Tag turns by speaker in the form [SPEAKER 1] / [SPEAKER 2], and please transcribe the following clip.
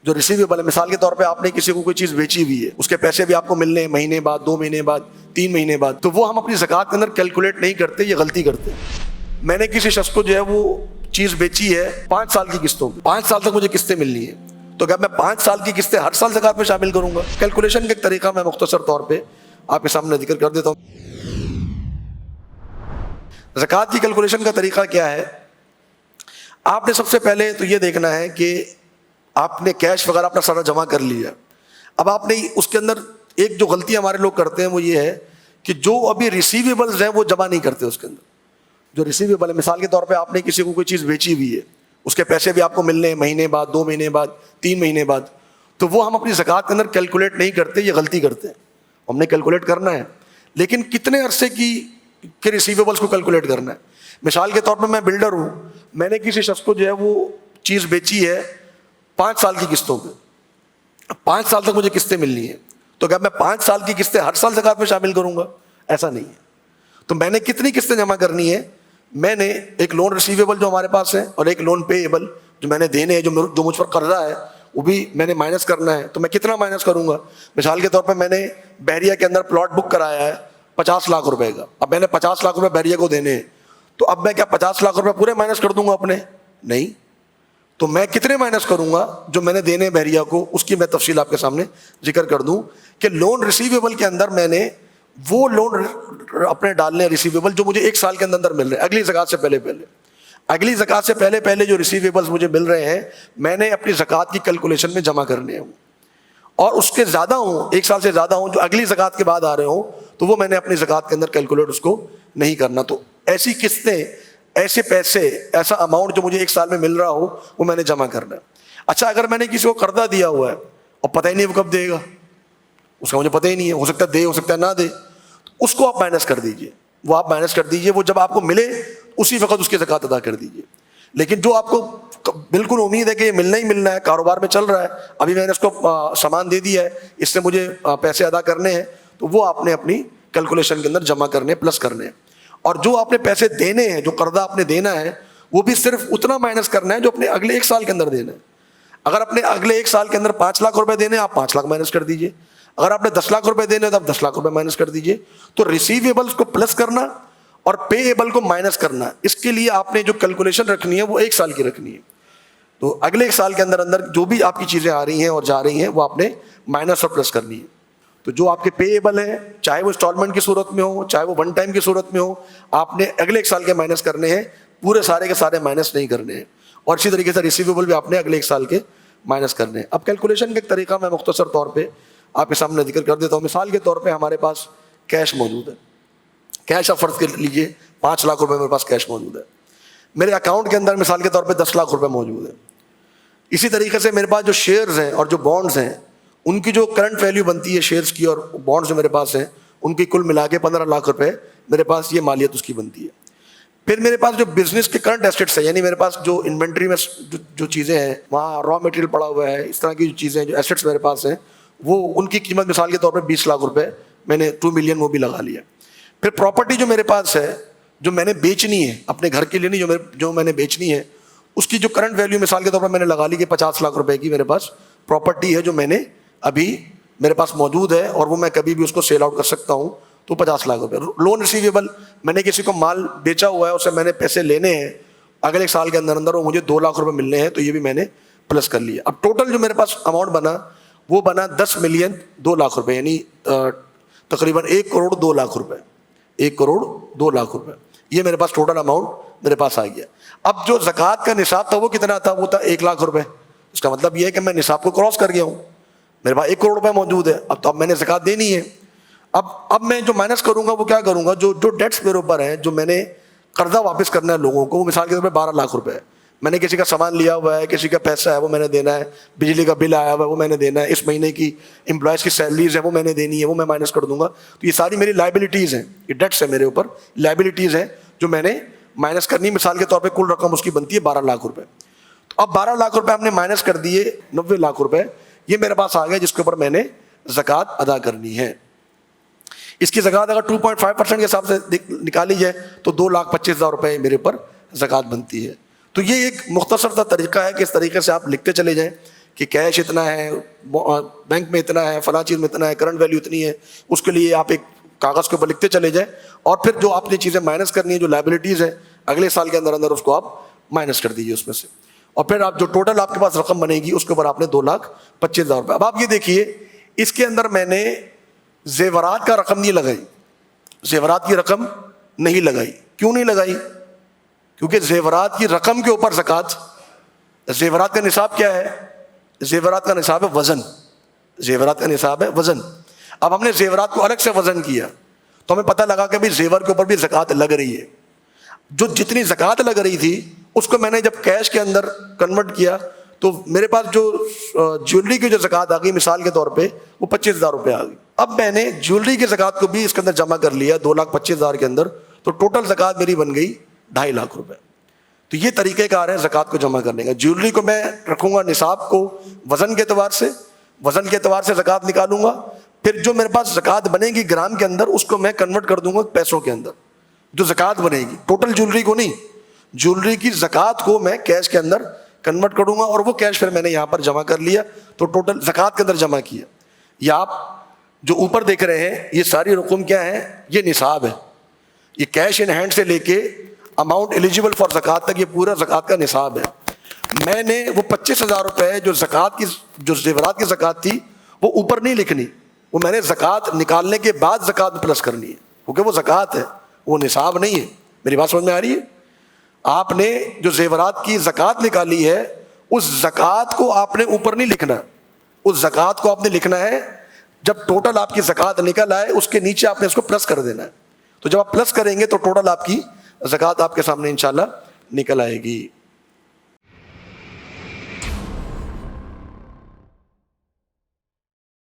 [SPEAKER 1] جو ریسیویبل ہے، مثال کے طور پہ آپ نے کسی کو کوئی چیز بیچی ہوئی ہے، اس کے پیسے بھی آپ کو ملنے ہیں مہینے بعد، 2 مہینے بعد، 3 مہینے بعد، تو وہ ہم اپنی زکوٰۃ کے اندر کیلکولیٹ نہیں کرتے، یہ غلطی کرتے ہیں۔ میں نے کسی شخص کو جو ہے وہ چیز بیچی ہے 5 سال کی قسطوں پہ، 5 سال تک مجھے قسطیں ملنی ہیں، تو کیا میں 5 سال کی قسطیں ہر سال زکوٰۃ میں شامل کروں گا؟ کیلکولیشن کا ایک طریقہ میں مختصر طور پہ آپ کے سامنے ذکر کر دیتا ہوں۔ زکوٰۃ کی کیلکولیشن کا طریقہ کیا ہے؟ آپ نے سب سے پہلے تو یہ دیکھنا ہے کہ آپ نے کیش وغیرہ اپنا سارا جمع کر لیا۔ اب آپ نے اس کے اندر ایک جو غلطی ہمارے لوگ کرتے ہیں وہ یہ ہے کہ جو ابھی ریسیویبلز ہیں وہ جمع نہیں کرتے اس کے اندر۔ جو ریسیویبل ہے، مثال کے طور پہ آپ نے کسی کو کوئی چیز بیچی ہوئی ہے، اس کے پیسے بھی آپ کو ملنے ہیں مہینے بعد، 2 مہینے بعد، 3 مہینے بعد، تو وہ ہم اپنی زکوٰۃ کے اندر کیلکولیٹ نہیں کرتے، یہ غلطی کرتے ہیں۔ ہم نے کیلکولیٹ کرنا ہے، لیکن کتنے عرصے کی ریسیویبلس کو کیلکولیٹ کرنا ہے۔ مثال کے طور پہ میں بلڈر ہوں، میں نے کسی شخص کو جو ہے وہ چیز بیچی ہے 5 سال کی قسطوں پہ، 5 سال تک مجھے قسطیں ملنی ہیں، تو کیا میں 5 سال کی قسطیں ہر سال زکوٰۃ میں شامل کروں گا؟ ایسا نہیں ہے۔ تو میں نے کتنی قسطیں جمع کرنی ہے؟ میں نے ایک لون ریسیویبل جو ہمارے پاس ہے اور ایک لون پے ایبل جو میں نے دینے ہیں، جو مجھ پر قرضہ ہے وہ بھی میں نے مائنس کرنا ہے۔ تو میں کتنا مائنس کروں گا؟ مثال کے طور پہ میں نے بحریہ کے اندر پلاٹ بک کرایا ہے 50 لاکھ روپے کا، اب میں نے 50 لاکھ روپے بحریہ کو دینے ہیں، تو اب میں کیا 50 لاکھ روپے پورے مائنس کر دوں گا اپنے؟ نہیں، تو میں کتنے مائنس کروں گا جو میں نے دینے بحریہ کو، اس کی میں تفصیل آپ کے سامنے ذکر کر دوں کہ لون ریسیویبل کے اندر میں نے وہ لون اپنے ڈالنے ریسیویبل جو مجھے 1 سال کے اندر مل رہے ہیں، اگلی زکوٰۃ سے پہلے جو ریسیویبلز مجھے مل رہے ہیں، میں نے اپنی زکوٰۃ کی کیلکولیشن میں جمع کرنے ہوں، اور اس کے زیادہ ہوں، 1 سال سے زیادہ ہوں جو اگلی زکوٰۃ کے بعد آ رہے ہوں، تو وہ میں نے اپنی زکوٰۃ کے اندر کیلکولیٹ اس کو نہیں کرنا۔ تو ایسی قسطیں، ایسے پیسے، ایسا اماؤنٹ جو مجھے 1 سال میں مل رہا ہو وہ میں نے جمع کرنا ہے۔ اچھا، اگر میں نے کسی کو قرضہ دیا ہوا ہے اور پتہ ہی نہیں وہ کب دے گا، اس کا مجھے پتہ ہی نہیں ہے، ہو سکتا ہے دے، ہو سکتا ہے نہ دے، تو اس کو آپ مائنس کر دیجئے، وہ آپ مائنس کر دیجئے، وہ جب آپ کو ملے اسی وقت اس کی زکوٰۃ ادا کر دیجئے۔ لیکن جو آپ کو بالکل امید ہے کہ یہ ملنا ہی ملنا ہے، کاروبار میں چل رہا ہے، ابھی میں نے اس کو سامان دے دیا ہے، اس سے مجھے پیسے ادا کرنے ہیں، تو وہ آپ نے اپنی کیلکولیشن کے اندر جمع کرنے، پلس کرنے ہیں۔ اور جو آپ نے پیسے دینے ہیں، جو قرضہ آپ نے دینا ہے، وہ بھی صرف اتنا مائنس کرنا ہے جو اپنے اگلے 1 سال کے اندر دینا ہے۔ اگر اپنے اگلے 1 سال کے اندر 5 لاکھ روپے دینے ہیں، آپ 5 لاکھ مائنس کر دیجئے۔ اگر آپ نے 10 لاکھ روپے دینے ہیں تو آپ 10 لاکھ روپے مائنس کر دیجئے۔ تو ریسیویبلس کو پلس کرنا اور پے ایبل کو مائنس کرنا، اس کے لیے آپ نے جو کیلکولیشن رکھنی ہے وہ 1 سال کی رکھنی ہے۔ تو اگلے 1 سال کے اندر جو بھی آپ کی چیزیں آ رہی ہیں اور جا رہی ہیں وہ آپ نے مائنس اور پلس کرنی ہے۔ تو جو آپ کے پے ایبل ہیں، چاہے وہ انسٹالمنٹ کی صورت میں ہو، چاہے وہ 1 ٹائم کی صورت میں ہو، آپ نے اگلے 1 سال کے مائنس کرنے ہیں، پورے سارے کے سارے مائنس نہیں کرنے ہیں۔ اور اسی طریقے سے ریسیویبل بھی آپ نے اگلے 1 سال کے مائنس کرنے ہیں۔ اب کیلکولیشن کا ایک طریقہ میں مختصر طور پہ آپ کے سامنے ذکر کر دیتا ہوں۔ مثال کے طور پہ ہمارے پاس کیش موجود ہے، کیش آپ فرض کر لیجیے 5 لاکھ روپے میرے پاس کیش موجود ہے، میرے اکاؤنٹ کے اندر مثال کے طور پہ 10 لاکھ روپے موجود ہے۔ اسی طریقے سے میرے پاس جو شیئرز ہیں اور جو بانڈز ہیں، ان کی جو کرنٹ ویلیو بنتی ہے شیئرز کی اور بانڈز جو میرے پاس ہیں، ان کی کل ملا کے 15 لاکھ روپے میرے پاس یہ مالیت اس کی بنتی ہے۔ پھر میرے پاس جو بزنس کے کرنٹ ایسٹس ہیں، یعنی میرے پاس جو انوینٹری میں جو چیزیں ہیں، وہاں را مٹیریل پڑا ہوا ہے، اس طرح کی جو چیزیں، جو ایسٹس میرے پاس ہیں، وہ ان کی قیمت مثال کے طور پہ 20 لاکھ روپے، میں نے 2 ملین وہ بھی لگا لیا۔ پھر پراپرٹی جو میرے پاس ہے، جو میں نے بیچنی ہے اپنے گھر کے لیے نہیں، جو میں نے بیچنی ہے، اس کی جو کرنٹ ویلیو مثال کے طور پر میں نے لگا لی کہ 50 لاکھ روپے کی میرے پاس پراپرٹی ہے جو میں نے ابھی میرے پاس موجود ہے، اور وہ میں کبھی بھی اس کو سیل آؤٹ کر سکتا ہوں، تو 50 لاکھ روپے۔ لون ریسیویبل، میں نے کسی کو مال بیچا ہوا ہے، اسے میں نے پیسے لینے ہیں اگلے 1 سال کے اندر وہ مجھے 2 لاکھ روپے ملنے ہیں، تو یہ بھی میں نے پلس کر لیا۔ اب ٹوٹل جو میرے پاس اماؤنٹ بنا وہ بنا 10 ملین 2 لاکھ روپے، یعنی تقریباً 1 کروڑ 2 لاکھ روپے، 1 کروڑ 2 لاکھ روپے، یہ میرے پاس ٹوٹل اماؤنٹ میرے پاس آ گیا۔ اب جو زکوٰۃ کا نصاب تھا وہ کتنا تھا؟ وہ تھا 1 لاکھ روپے۔ اس کا مطلب یہ ہے کہ میں نصاب کو کراس کر گیا ہوں، میرے پاس 1 کروڑ روپے موجود ہے، اب میں نے زکوٰۃ دینی ہے۔ اب میں جو مائنس کروں گا وہ کیا کروں گا؟ جو ڈیٹس میرے اوپر ہیں، جو میں نے قرضہ واپس کرنا ہے لوگوں کو، وہ مثال کے طور پہ 12 لاکھ روپے ہے۔ میں نے کسی کا سامان لیا ہوا ہے، کسی کا پیسہ ہے وہ میں نے دینا ہے، بجلی کا بل آیا ہوا ہے وہ میں نے دینا ہے، اس مہینے کی امپلائز کی سیلریز ہے وہ میں نے دینی ہے، وہ میں مائنس کر دوں گا۔ تو یہ ساری میری لائبلٹیز ہیں، یہ ڈیٹس ہیں میرے اوپر، لائبلٹیز ہیں جو میں نے مائنس کرنی۔ مثال کے طور پہ کل رقم اس کی بنتی ہے 12 لاکھ روپے۔ تو اب 12 لاکھ روپے ہم نے مائنس کر دیے 90 لاکھ روپے، یہ میرے پاس آ گیا جس کے اوپر میں نے زکوٰۃ ادا کرنی ہے۔ اس کی زکوٰۃ اگر 2.5% کے حساب سے نکالی جائے تو 2,25,000 روپے میرے پر زکوٰۃ بنتی ہے۔ تو یہ ایک مختصر سا طریقہ ہے کہ اس طریقے سے آپ لکھتے چلے جائیں کہ کیش اتنا ہے، بینک میں اتنا ہے، فلاں چیز میں اتنا ہے، کرنٹ ویلیو اتنی ہے، اس کے لیے آپ ایک کاغذ کے اوپر لکھتے چلے جائیں، اور پھر جو آپ نے چیزیں مائنس کرنی ہے، جو لائبلٹیز ہیں اگلے سال کے اندر اندر اس کو آپ مائنس کر دیجیے اس میں سے، اور پھر آپ جو ٹوٹل آپ کے پاس رقم بنے گی اس کے اوپر آپ نے 2,25,000 روپے. اب آپ یہ دیکھیے اس کے اندر میں نے زیورات کا رقم نہیں لگائی، زیورات کی رقم نہیں لگائی. کیوں نہیں لگائی؟ کیونکہ زیورات کی رقم کے اوپر زکوٰۃ. زیورات کا نصاب کیا ہے؟ زیورات کا نصاب ہے وزن. زیورات کا نصاب ہے وزن. اب ہم نے زیورات کو الگ سے وزن کیا تو ہمیں پتہ لگا کہ زیور کے اوپر بھی زکوٰۃ لگ رہی ہے. جو جتنی زکوٰۃ لگ رہی تھی اس کو میں نے جب کیش کے اندر کنورٹ کیا تو میرے پاس جو جیولری کی جو زکوٰۃ آ گئی مثال کے طور پہ وہ 25,000 روپے آ گئی. اب میں نے جیولری کی زکوٰۃ کو بھی اس کے اندر جمع کر لیا 2,25,000 کے اندر، تو ٹوٹل زکوٰۃ میری بن گئی 2.5 لاکھ روپے. تو یہ طریقہ کار ہے زکوٰۃ کو جمع کرنے کا. جیولری کو میں رکھوں گا نصاب کو وزن کے اعتبار سے، وزن کے اعتبار سے زکوٰۃ نکالوں گا، پھر جو میرے پاس زکوٰۃ بنے گی گرام کے اندر اس کو میں کنورٹ کر دوں گا پیسوں کے اندر. جو زکوٰۃ بنے گی ٹوٹل جیولری کو نہیں، جیولری کی زکوٰۃ کو میں کیش کے اندر کنورٹ کروں گا، اور وہ کیش پھر میں نے یہاں پر جمع کر لیا تو ٹوٹل زکوٰۃ کے اندر جمع کیا. یہ آپ جو اوپر دیکھ رہے ہیں یہ ساری رقم کیا ہے؟ یہ نصاب ہے. یہ کیش ان ہینڈ سے لے کے اماؤنٹ ایلیجیبل فار زکوٰۃ تک یہ پورا زکوٰۃ کا نصاب ہے. میں نے وہ 25,000 روپے جو زکوٰۃ کی جو زیورات کی زکوٰۃ تھی وہ اوپر نہیں لکھنی، وہ میں نے زکوٰۃ نکالنے کے بعد زکوٰۃ پلس کرنی ہے، کیونکہ وہ زکوٰۃ ہے، وہ نصاب نہیں ہے. میری بات سمجھ میں آ رہی ہے؟ آپ نے جو زیورات کی زکوٰۃ نکالی ہے اس زکوٰۃ کو آپ نے اوپر نہیں لکھنا، اس زکوٰۃ کو آپ نے لکھنا ہے جب ٹوٹل آپ کی زکوٰۃ نکل آئے اس کے نیچے آپ نے اس کو پلس کر دینا ہے. تو جب آپ پلس کریں گے تو ٹوٹل آپ کی زکوٰۃ آپ کے سامنے انشاءاللہ نکل آئے گی.